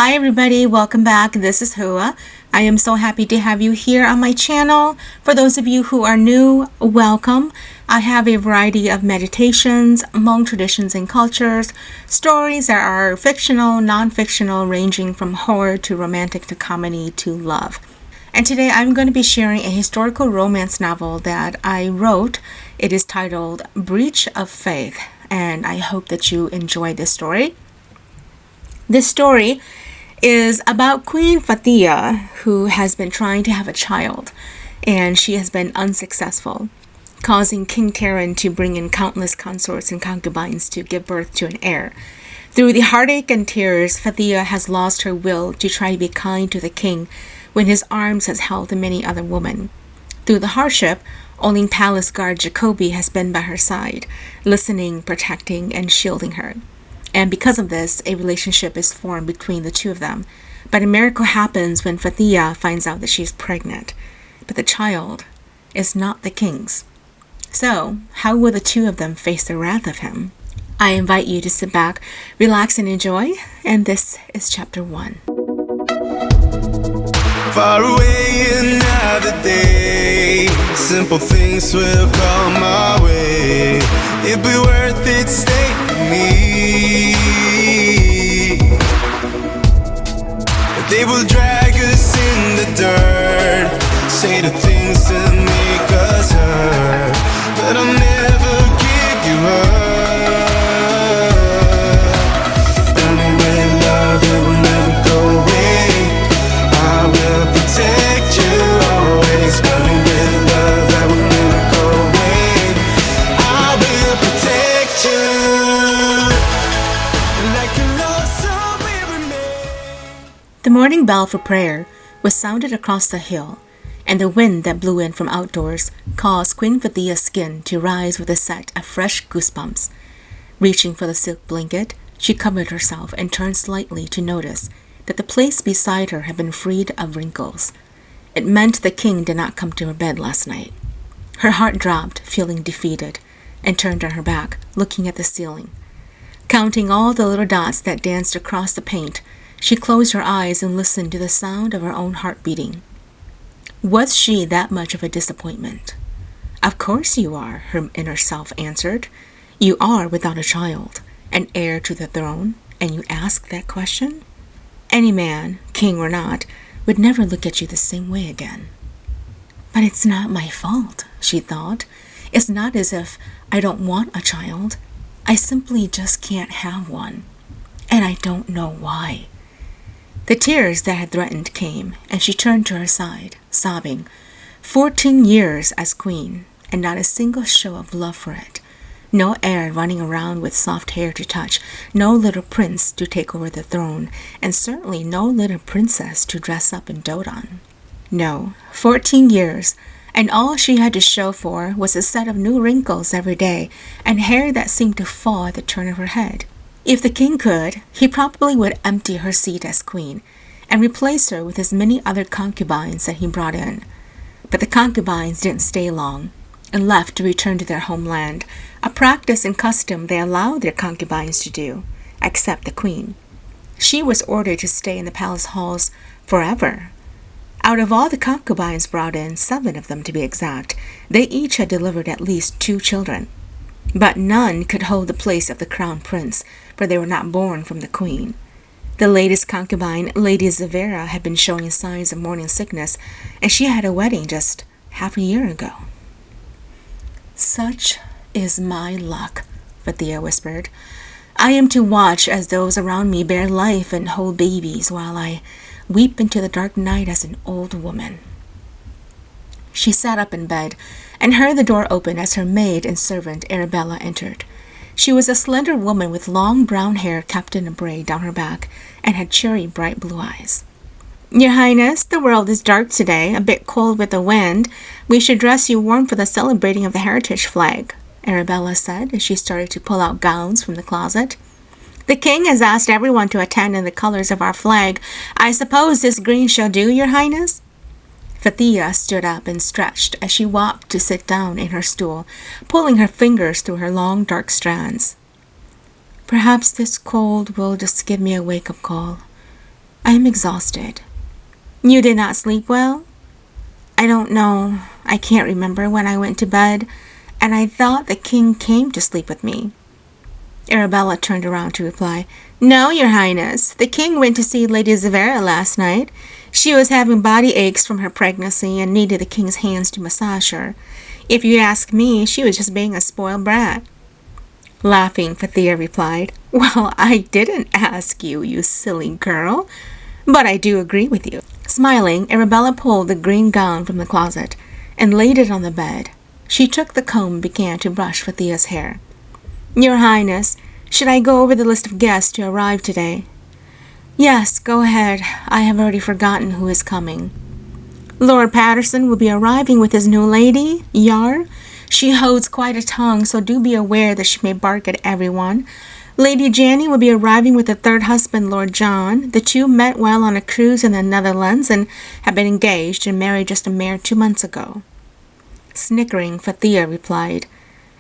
Hi everybody, welcome back. This is Hua. I am so happy to have you here on my channel. For those of you who are new, welcome. I have a variety of meditations, Hmong traditions and cultures, stories that are fictional, non-fictional, ranging from horror to romantic to comedy to love. And today I'm going to be sharing a historical romance novel that I wrote. It is titled Breach of Faith, and I hope that you enjoy this story. This story is about Queen Fathiyya, who has been trying to have a child, and she has been unsuccessful, causing King Taryn to bring in countless consorts and concubines to give birth to an heir. Through the heartache and tears, Fathiyya has lost her will to try to be kind to the king when his arms has held many other women. Through the hardship, only palace guard Jacobi has been by her side, listening, protecting, and shielding her. And because of this, a relationship is formed between the two of them. But a miracle happens when Fathiyya finds out that she's pregnant. But the child is not the king's. So, how will the two of them face the wrath of him? I invite you to sit back, relax, and enjoy. And this is chapter 1. Far away another day, simple things will come my way. It'd be worth it, stay with me. They will drag us in the dirt, say the things that make us hurt, but I'll never give you up. Burning with love, it will never go away. I will protect you always. Burning with love, that will never go away. I will protect you like a love song will remain. The morning bell for prayer was sounded across the hill, and the wind that blew in from outdoors caused Queen Fathiyya's skin to rise with a set of fresh goosebumps. Reaching for the silk blanket, she covered herself and turned slightly to notice that the place beside her had been freed of wrinkles. It meant the king did not come to her bed last night. Her heart dropped, feeling defeated, and turned on her back, looking at the ceiling. Counting all the little dots that danced across the paint, she closed her eyes and listened to the sound of her own heart beating. Was she that much of a disappointment? Of course you are, her inner self answered. You are without a child, an heir to the throne, and you ask that question? Any man, king or not, would never look at you the same way again. But it's not my fault, she thought. It's not as if I don't want a child. I simply just can't have one. And I don't know why. The tears that had threatened came, and she turned to her side, sobbing. 14 years as queen, and not a single show of love for it. No heir running around with soft hair to touch, no little prince to take over the throne, and certainly no little princess to dress up and dote on. No, 14 years, and all she had to show for was a set of new wrinkles every day, and hair that seemed to fall at the turn of her head. If the king could, he probably would empty her seat as queen, and replace her with as many other concubines that he brought in. But the concubines didn't stay long, and left to return to their homeland, a practice and custom they allowed their concubines to do, except the queen. She was ordered to stay in the palace halls forever. Out of all the concubines brought in, 7 of them to be exact, they each had delivered at least 2 children. But none could hold the place of the crown prince, for they were not born from the queen. The latest concubine, Lady Zavera, had been showing signs of morning sickness, and she had a wedding just half a year ago. Such is my luck, Fathiyya whispered. I am to watch as those around me bear life and hold babies while I weep into the dark night as an old woman. She sat up in bed and heard the door open as her maid and servant Arabella entered. She was a slender woman with long brown hair kept in a braid down her back and had cherry bright blue eyes. Your Highness, the world is dark today, a bit cold with the wind. We should dress you warm for the celebrating of the heritage flag, Arabella said as she started to pull out gowns from the closet. The king has asked everyone to attend in the colors of our flag. I suppose this green shall do, Your Highness? Fathiyya stood up and stretched as she walked to sit down in her stool, pulling her fingers through her long dark strands. Perhaps this cold will just give me a wake-up call. I am exhausted. You did not sleep well? I don't know. I can't remember when I went to bed, and I thought the king came to sleep with me. Arabella turned around to reply, No, Your Highness. The king went to see Lady Zavera last night. She was having body aches from her pregnancy and needed the king's hands to massage her. If you ask me, she was just being a spoiled brat. Laughing, Fathiyya replied, Well, I didn't ask you, you silly girl. But I do agree with you. Smiling, Arabella pulled the green gown from the closet and laid it on the bed. She took the comb and began to brush Fathiyya's hair. Your Highness, should I go over the list of guests to arrive today? Yes, go ahead. I have already forgotten who is coming. Lord Patterson will be arriving with his new lady, Yar. She holds quite a tongue, so do be aware that she may bark at everyone. Lady Janny will be arriving with her third husband, Lord John. The two met while on a cruise in the Netherlands and have been engaged and married just a mere 2 months ago. Snickering, Fathiyya replied,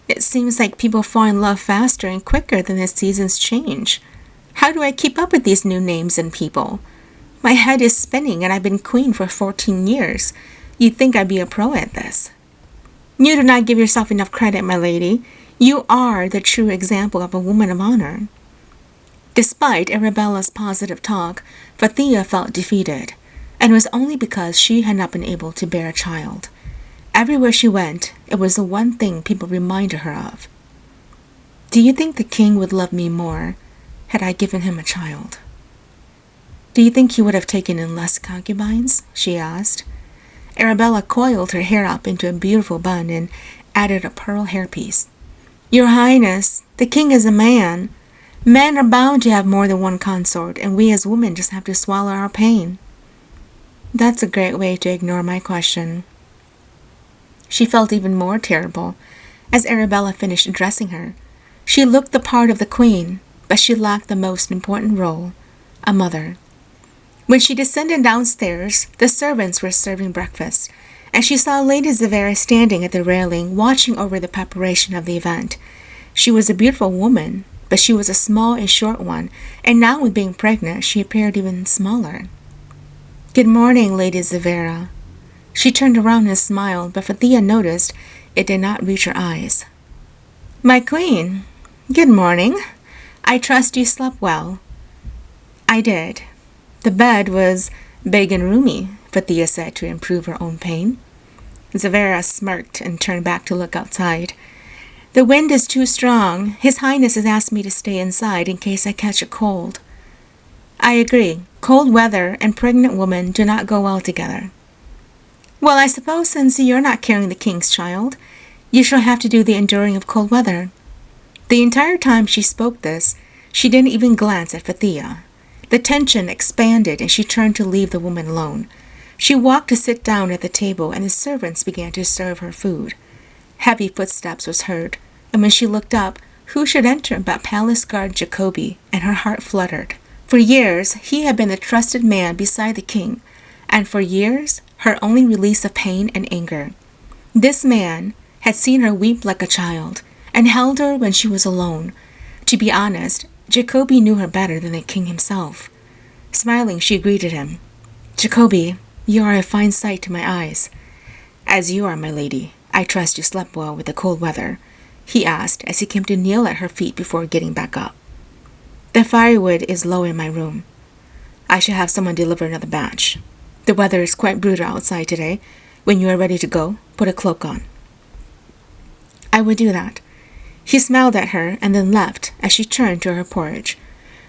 It seems like people fall in love faster and quicker than the seasons change. How do I keep up with these new names and people? My head is spinning, and I've been queen for 14 years. You'd think I'd be a pro at this. You do not give yourself enough credit, my lady. You are the true example of a woman of honor. Despite Arabella's positive talk, Fathiyya felt defeated, and it was only because she had not been able to bear a child. Everywhere she went, it was the one thing people reminded her of. Do you think the king would love me more had I given him a child? Do you think he would have taken in less concubines? She asked. Arabella coiled her hair up into a beautiful bun and added a pearl hairpiece. Your Highness, the king is a man. Men are bound to have more than one consort, and we as women just have to swallow our pain. That's a great way to ignore my question. She felt even more terrible as Arabella finished dressing her. She looked the part of the queen, but she lacked the most important role, a mother. When she descended downstairs, the servants were serving breakfast, and she saw Lady Zavera standing at the railing watching over the preparation of the event. She was a beautiful woman, but she was a small and short one, and now with being pregnant, she appeared even smaller. Good morning, Lady Zavera. She turned around and smiled, but Fathiyya noticed it did not reach her eyes. My queen, good morning. I trust you slept well. I did. The bed was big and roomy, Fathiyya said to improve her own pain. Zavera smirked and turned back to look outside. The wind is too strong. His Highness has asked me to stay inside in case I catch a cold. I agree. Cold weather and pregnant women do not go well together. Well, I suppose since you're not carrying the king's child, you shall have to do the enduring of cold weather. The entire time she spoke this, she didn't even glance at Fathiyya. The tension expanded and she turned to leave the woman alone. She walked to sit down at the table and the servants began to serve her food. Heavy footsteps was heard, and when she looked up, who should enter but palace guard Jacobi, and her heart fluttered. For years, he had been the trusted man beside the king, and for years, her only release of pain and anger. This man had seen her weep like a child, and held her when she was alone. To be honest, Jacobi knew her better than the king himself. Smiling, she greeted him. Jacobi, you are a fine sight to my eyes. As you are, my lady. I trust you slept well with the cold weather, he asked as he came to kneel at her feet before getting back up. The firewood is low in my room. I shall have someone deliver another batch. The weather is quite brutal outside today. When you are ready to go, put a cloak on. I will do that. He smiled at her and then left as she turned to her porridge.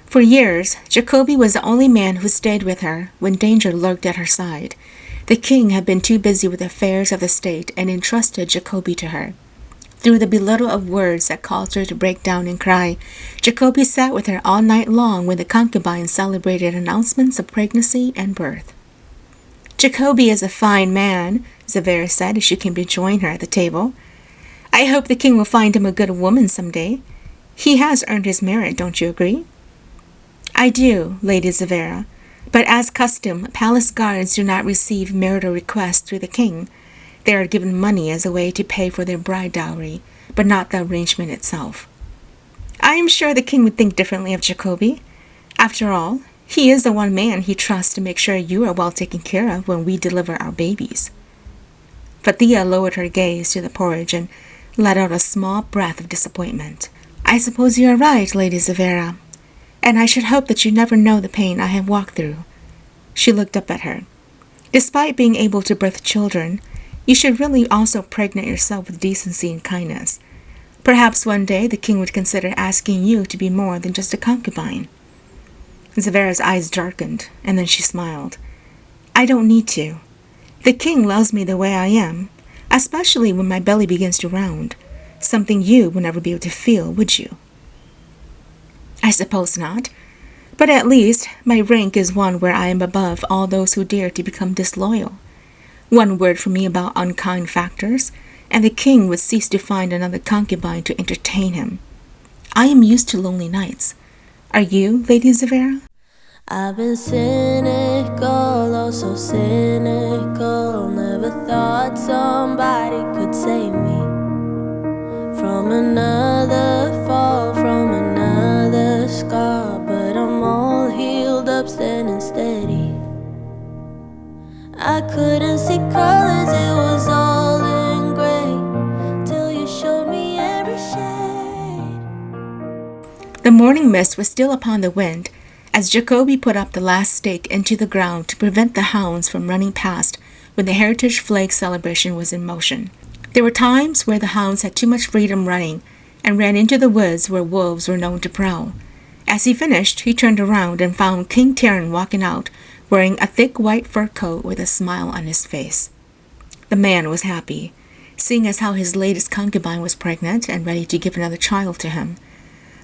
For years, Jacobi was the only man who stayed with her when danger lurked at her side. The king had been too busy with the affairs of the state and entrusted Jacobi to her. Through the belittle of words that caused her to break down and cry, Jacobi sat with her all night long when the concubines celebrated announcements of pregnancy and birth. Jacobi is a fine man, Zavera said as she came to join her at the table. I hope the king will find him a good woman someday. He has earned his merit, don't you agree? I do, Lady Zavera, but as custom, palace guards do not receive marital requests through the king. They are given money as a way to pay for their bride dowry, but not the arrangement itself. I am sure the king would think differently of Jacobi. After all, He is the one man he trusts to make sure you are well taken care of when we deliver our babies." Fathiyya lowered her gaze to the porridge and let out a small breath of disappointment. "I suppose you are right, Lady Zavera, and I should hope that you never know the pain I have walked through." She looked up at her. "Despite being able to birth children, you should really also pregnate yourself with decency and kindness. Perhaps one day the king would consider asking you to be more than just a concubine." Zavera's eyes darkened, and then she smiled. "I don't need to. The king loves me the way I am, especially when my belly begins to round, something you would never be able to feel, would you?" "I suppose not. But at least my rank is one where I am above all those who dare to become disloyal. One word from me about unkind factors, and the king would cease to find another concubine to entertain him. I am used to lonely nights. Are you, Lady Zavera?" I've been cynical, oh so cynical. Never thought somebody could save me from another fall, from another scar. But I'm all healed up, standing steady. I couldn't see colors, it was all in gray, till you showed me every shade. The morning mist was still upon the wind as Jacobi put up the last stake into the ground to prevent the hounds from running past when the Heritage Flag celebration was in motion. There were times where the hounds had too much freedom running and ran into the woods where wolves were known to prowl. As he finished, he turned around and found King Taryn walking out, wearing a thick white fur coat with a smile on his face. The man was happy, seeing as how his latest concubine was pregnant and ready to give another child to him.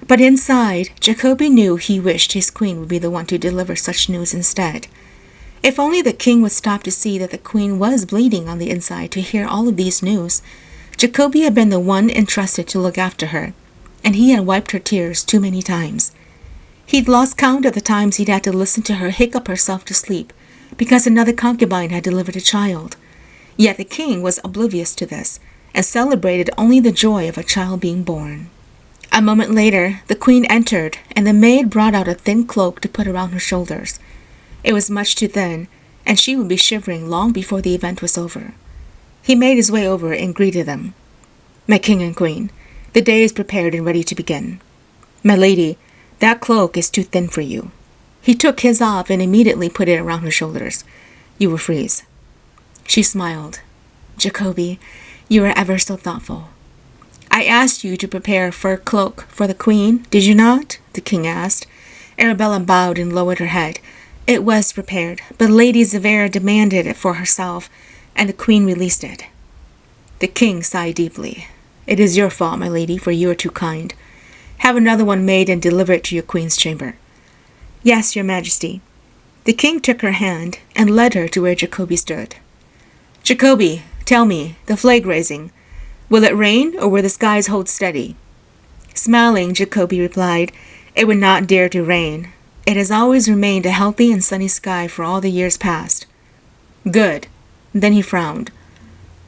But inside, Jacobi knew he wished his queen would be the one to deliver such news instead. If only the king would stop to see that the queen was bleeding on the inside to hear all of these news. Jacobi had been the one entrusted to look after her, and he had wiped her tears too many times. He'd lost count of the times he'd had to listen to her hiccup herself to sleep because another concubine had delivered a child. Yet the king was oblivious to this and celebrated only the joy of a child being born. A moment later, the queen entered, and the maid brought out a thin cloak to put around her shoulders. It was much too thin, and she would be shivering long before the event was over. He made his way over and greeted them. "My king and queen, the day is prepared and ready to begin. My lady, that cloak is too thin for you." He took his off and immediately put it around her shoulders. "You will freeze." She smiled. "Jacobi, you are ever so thoughtful." "I asked you to prepare a fur cloak for the queen, did you not?" the king asked. Arabella bowed and lowered her head. "It was prepared, but Lady Zavera demanded it for herself, and the queen released it." The king sighed deeply. "It is your fault, my lady, for you are too kind. Have another one made and deliver it to your queen's chamber." "Yes, your majesty." The king took her hand and led her to where Jacobi stood. "Jacobi, tell me, the flag raising. Will it rain, or will the skies hold steady?" Smiling, Jacobi replied, "It would not dare to rain. It has always remained a healthy and sunny sky for all the years past." "Good." Then he frowned.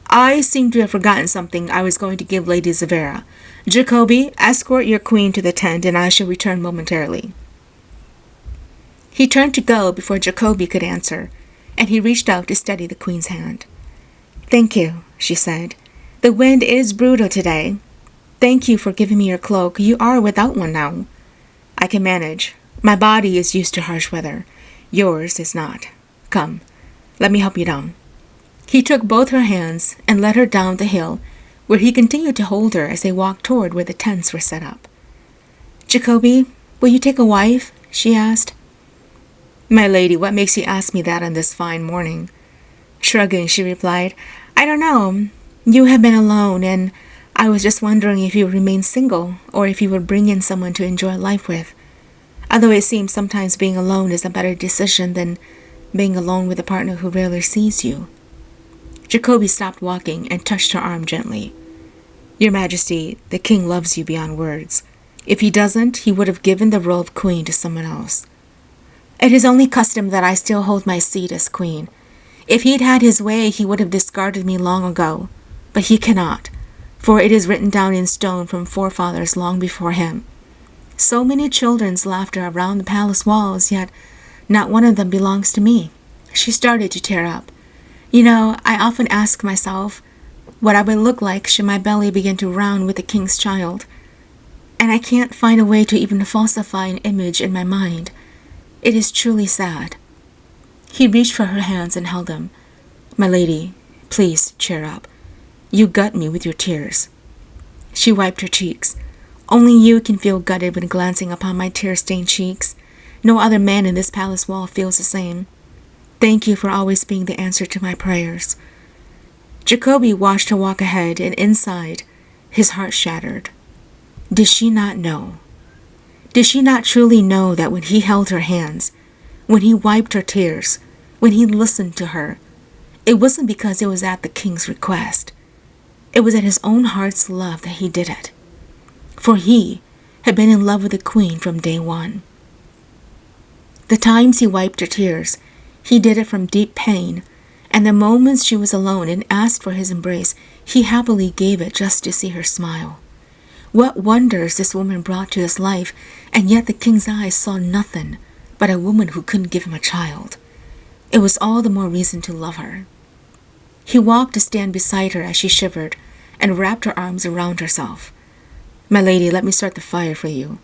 "I seem to have forgotten something I was going to give Lady Zavera. Jacobi, escort your queen to the tent, and I shall return momentarily." He turned to go before Jacobi could answer, and he reached out to steady the queen's hand. "Thank you," she said. "The wind is brutal today. Thank you for giving me your cloak. You are without one now." "I can manage. My body is used to harsh weather. Yours is not. Come, let me help you down." He took both her hands and led her down the hill, where he continued to hold her as they walked toward where the tents were set up. "Jacobi, will you take a wife?" she asked. "My lady, what makes you ask me that on this fine morning?" Shrugging, she replied, "I don't know. You have been alone, and I was just wondering if you would remain single, or if you would bring in someone to enjoy life with. Although it seems sometimes being alone is a better decision than being alone with a partner who rarely sees you." Jacobi stopped walking and touched her arm gently. "Your Majesty, the king loves you beyond words. If he doesn't, he would have given the role of queen to someone else." "It is only custom that I still hold my seat as queen. If he'd had his way, he would have discarded me long ago. But he cannot, for it is written down in stone from forefathers long before him. So many children's laughter around the palace walls, yet Not one of them belongs to me." She started to tear up. "You know, I often ask myself what I would look like should my belly begin to round with the king's child. And I can't find a way to even falsify an image in my mind. It is truly sad." He reached for her hands and held them. "My lady, please cheer up. You gut me with your tears." She wiped her cheeks. "Only you can feel gutted when glancing upon my tear-stained cheeks. No other man in this palace wall feels the same. Thank you for always being the answer to my prayers." Jacobi watched her walk ahead, and inside, his heart shattered. Did she not know? Did she not truly know that when he held her hands, when he wiped her tears, when he listened to her, it wasn't because it was at the king's request. It was at his own heart's love that he did it. For he had been in love with the queen from day one. The times he wiped her tears, he did it from deep pain, and the moments she was alone and asked for his embrace, he happily gave it just to see her smile. What wonders this woman brought to his life, and yet the king's eyes saw nothing but a woman who couldn't give him a child. It was all the more reason to love her. He walked to stand beside her as she shivered, and wrapped her arms around herself. "My lady, let me start the fire for you."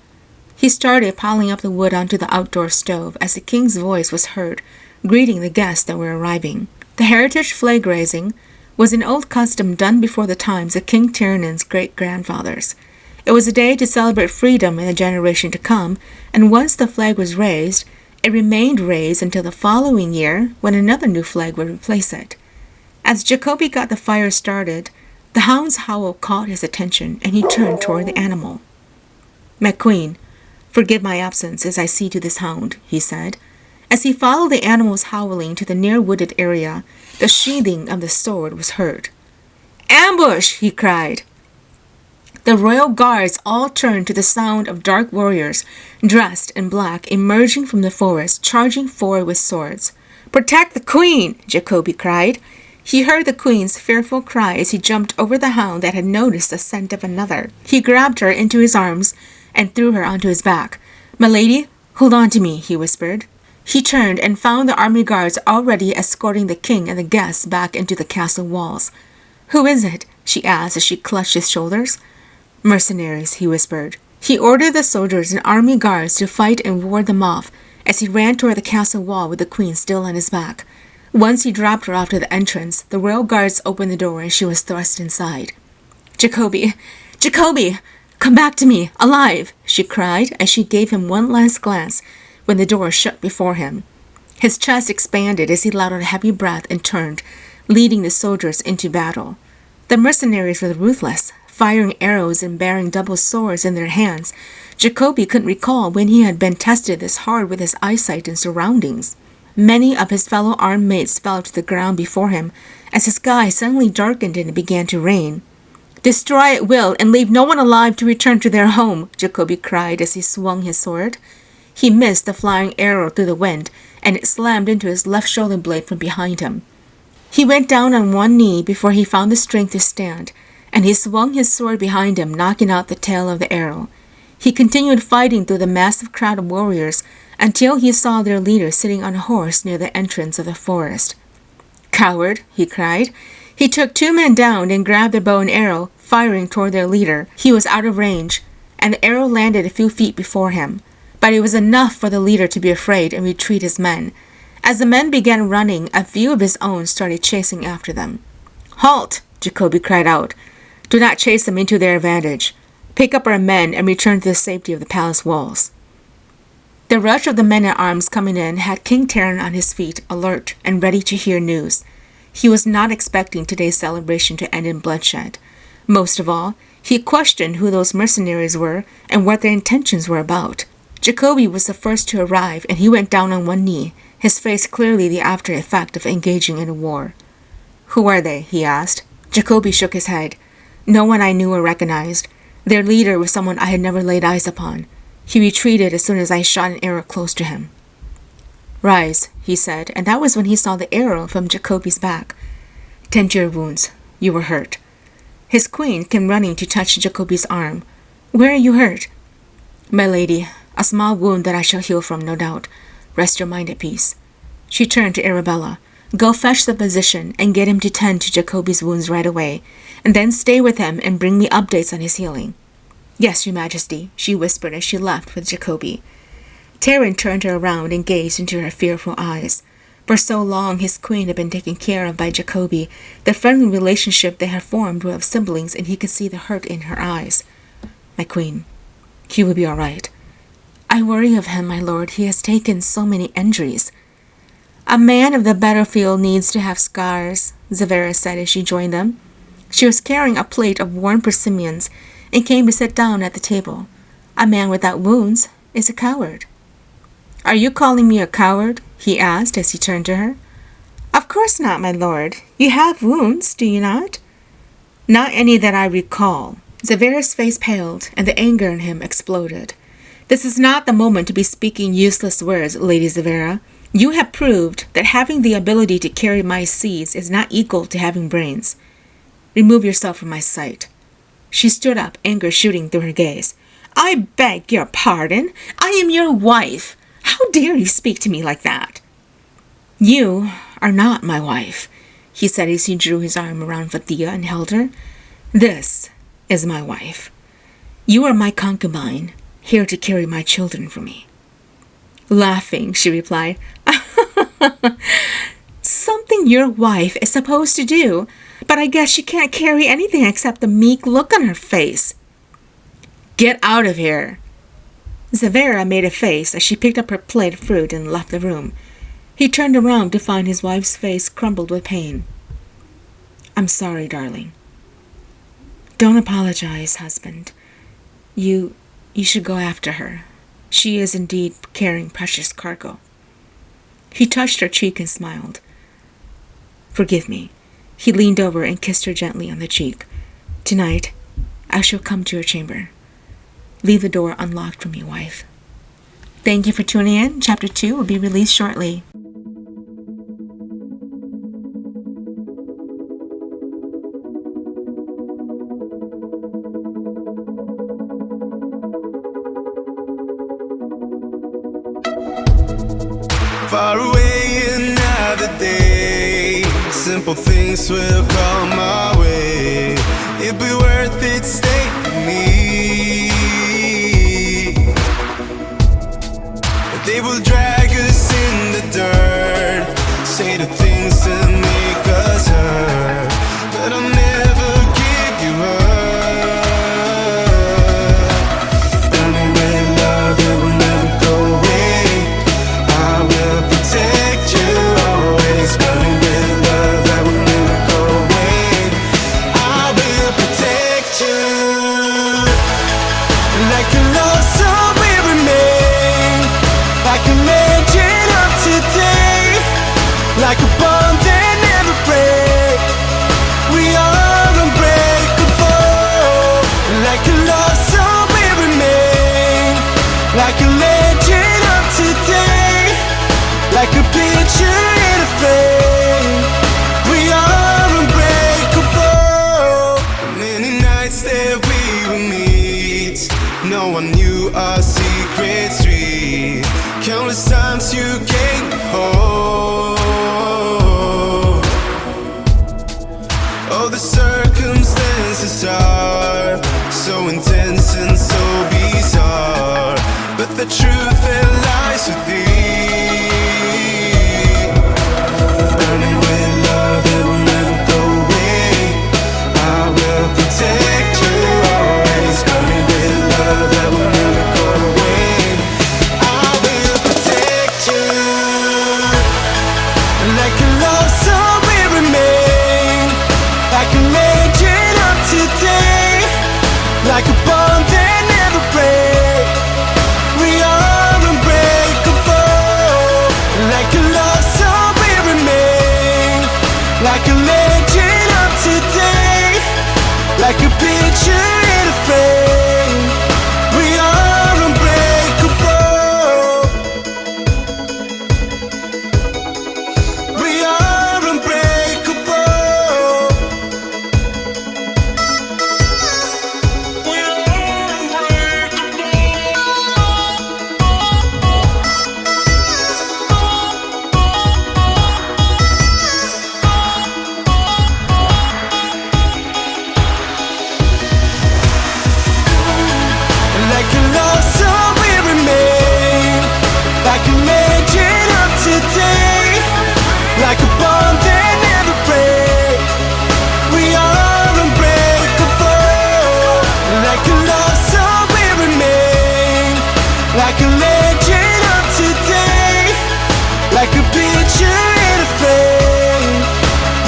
He started piling up the wood onto the outdoor stove as the king's voice was heard, greeting the guests that were arriving. The heritage flag raising was an old custom done before the times of King Taryn's great-grandfathers. It was a day to celebrate freedom in the generation to come, and once the flag was raised, it remained raised until the following year when another new flag would replace it. As Jacobi got the fire started, the hound's howl caught his attention, and he turned toward the animal. "My queen, forgive my absence as I see to this hound," he said. As he followed the animal's howling to the near wooded area, the sheathing of the sword was heard. "Ambush!" he cried. The royal guards all turned to the sound of dark warriors, dressed in black, emerging from the forest, charging forward with swords. "Protect the queen!" Jacobi cried. He heard the queen's fearful cry as he jumped over the hound that had noticed the scent of another. He grabbed her into his arms and threw her onto his back. "My lady, hold on to me," he whispered. He turned and found the army guards already escorting the king and the guests back into the castle walls. "Who is it?" she asked as she clutched his shoulders. "Mercenaries," he whispered. He ordered the soldiers and army guards to fight and ward them off as he ran toward the castle wall with the queen still on his back. Once he dropped her off to the entrance, the royal guards opened the door and she was thrust inside. "Jacobi! Jacobi! Come back to me, alive!" she cried as she gave him one last glance when the door shut before him. His chest expanded as he let out a heavy breath and turned, leading the soldiers into battle. The mercenaries were ruthless, firing arrows and bearing double swords in their hands. Jacobi couldn't recall when he had been tested this hard with his eyesight and surroundings. Many of his fellow armed mates fell to the ground before him as the sky suddenly darkened and it began to rain. "Destroy at will and leave no one alive to return to their home," Jacobi cried as he swung his sword. He missed the flying arrow through the wind, and it slammed into his left shoulder blade from behind him. He went down on one knee before he found the strength to stand, and he swung his sword behind him, knocking out the tail of the arrow. He continued fighting through the massive crowd of warriors until he saw their leader sitting on a horse near the entrance of the forest. "Coward!" he cried. He took 2 men down and grabbed their bow and arrow, firing toward their leader. He was out of range, and the arrow landed a few feet before him. But it was enough for the leader to be afraid and retreat his men. As the men began running, a few of his own started chasing after them. "Halt!" Jacobi cried out. "Do not chase them into their advantage. Pick up our men and return to the safety of the palace walls." The rush of the men-at-arms coming in had King Taryn on his feet, alert and ready to hear news. He was not expecting today's celebration to end in bloodshed. Most of all, he questioned who those mercenaries were and what their intentions were about. Jacobi was the first to arrive, and he went down on one knee, his face clearly the after-effect of engaging in a war. "Who are they?" he asked. Jacobi shook his head. "No one I knew or recognized. Their leader was someone I had never laid eyes upon. He retreated as soon as I shot an arrow close to him." "Rise," he said, and that was when he saw the arrow from Jacobi's back. "Tend to your wounds. You were hurt." His queen came running to touch Jacobi's arm. "Where are you hurt?" "My lady, a small wound that I shall heal from, no doubt. Rest your mind at peace." She turned to Arabella. "Go fetch the physician and get him to tend to Jacobi's wounds right away, and then stay with him and bring me updates on his healing." "Yes, Your Majesty," she whispered as she left with Jacobi. Taryn turned her around and gazed into her fearful eyes. For so long his queen had been taken care of by Jacobi. The friendly relationship they had formed were of siblings, and he could see the hurt in her eyes. "My queen, he will be all right." "I worry of him, my lord. He has taken so many injuries." "A man of the battlefield needs to have scars," Zavera said as she joined them. She was carrying a plate of warm persimmons and came to sit down at the table. "A man without wounds is a coward." "Are you calling me a coward?" he asked as he turned to her. "Of course not, my lord. You have wounds, do you not?" "Not any that I recall." Zavera's face paled, and the anger in him exploded. "This is not the moment to be speaking useless words, Lady Zavera. You have proved that having the ability to carry my seeds is not equal to having brains. Remove yourself from my sight." She stood up, anger shooting through her gaze. "I beg your pardon. I am your wife. How dare you speak to me like that?" "You are not my wife," he said as he drew his arm around Fathiyya and held her. "This is my wife. You are my concubine, here to carry my children for me." Laughing, she replied, "Something your wife is supposed to do, but I guess she can't carry anything except the meek look on her face." "Get out of here!" Zavera made a face as she picked up her plate of fruit and left the room. He turned around to find his wife's face crumbled with pain. "I'm sorry, darling." "Don't apologize, husband. You should go after her. She is indeed carrying precious cargo." He touched her cheek and smiled. "Forgive me." He leaned over and kissed her gently on the cheek. "Tonight, I shall come to your chamber. Leave the door unlocked for me, wife." Thank you for tuning in. Chapter 2 will be released shortly. Far away another day, simple things will come my way. It'd be worth it, stay with me. They will drag us in the dirt, say the things that make us hurt, but I'll never give you up. Burning with love, it will never go away. I will protect you always. Burning with love, that will never go away. I will protect you. Like a love song will remain, like a legend of today, like a bond that never breaks. We are unbreakable. Like a love song will remain, like a legend of today, like a picture in a frame. We are unbreakable. Many nights that we will meet, no one knew our secret street. Countless times you came home. Oh, the circumstances are so intense and so bizarre, but the truth that lies within. Burning with love, it will never go away. I will protect you always. Burning with love, that will never go away. I will protect you. Like a love song will remain, like a legend of today, like a bond that never breaks. We are unbreakable. like a legend of today, like a picture in a frame.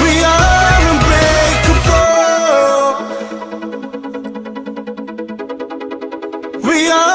We are unbreakable. We are